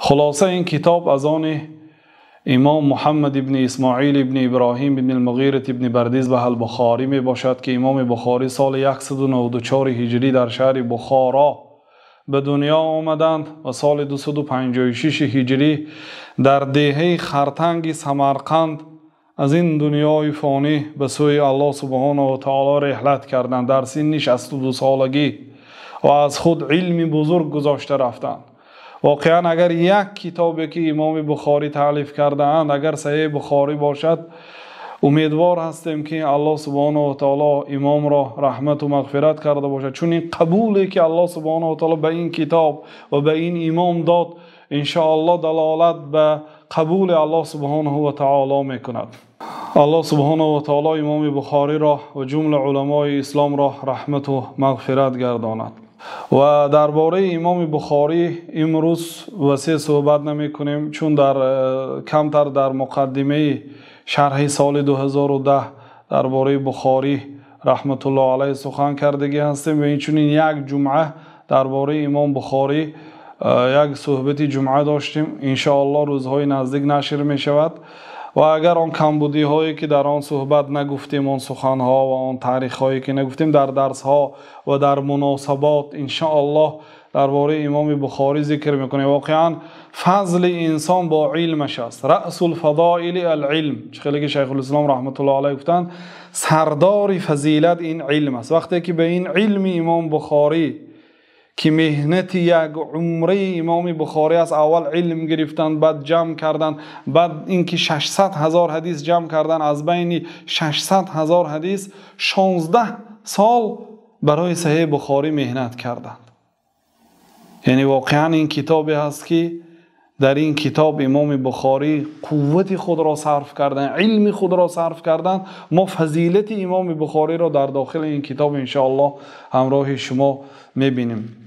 خلاصه این کتاب از آن امام محمد ابن اسماعیل ابن ابراهیم ابن المغیرة ابن بردیز به البخاری می باشد که امام بخاری سال 194 هجری در شهر بخارا به دنیا آمدند و سال 256 هجری در دهه خرتنگ سمرقند از این دنیای فانی به سوی الله سبحانه و تعالی رحلت کردند. در سن 62 سالگی و از خود علمی بزرگ گذاشته رفتند. واقعا اگر یک کتابی که امام بخاری تالیف کرده اند اگر صحیح بخاری باشد، امیدوار هستیم که الله سبحانه و تعالی امام را رحمت و مغفرت کرده باشد، چون این قبولی که الله سبحانه و تعالی به این کتاب و به این امام داد ان شاء الله دلالت به قبول الله سبحانه و تعالی میکند. الله سبحانه و تعالی امام بخاری را و جمله علمای اسلام را رحمت و مغفرت گرداند. و درباره امام بخاری امروز وسیع صحبت نمی کنیم، چون کمتر در مقدمه شرح سال 2010 درباره بخاری رحمت الله علیه سخن کردگی هستیم و این چونین یک جمعه درباره امام بخاری یک صحبت جمعه داشتیم. ان شاء الله روزهای نزدیک نشر می شود و اگر آن کمبودی هایی که در آن صحبت نگفتیم، آن سخن ها و آن تاریخ هایی که نگفتیم در درس ها و در مناسبات ان شاء الله درباره امام بخاری ذکر میکنه. واقعا فضل انسان با علمش است. رأس الفضائل العلم، خیلی که شیخ الاسلام رحمت الله علیه گفتن سردار فضیلت این علم است. وقتی که به این علم امام بخاری که مهنت یک عمره امام بخاری از اول علم گرفتند، بعد جمع کردند، بعد اینکه 600,000 حدیث جمع کردند، از بین 600,000 حدیث 16 سال برای صحیح بخاری مهنت کردند. یعنی واقعا این کتابی هست که در این کتاب امام بخاری قوت خود را صرف کردند، علم خود را صرف کردند. ما فضیلت امام بخاری را در داخل این کتاب ان شاء الله همراه شما میبینیم.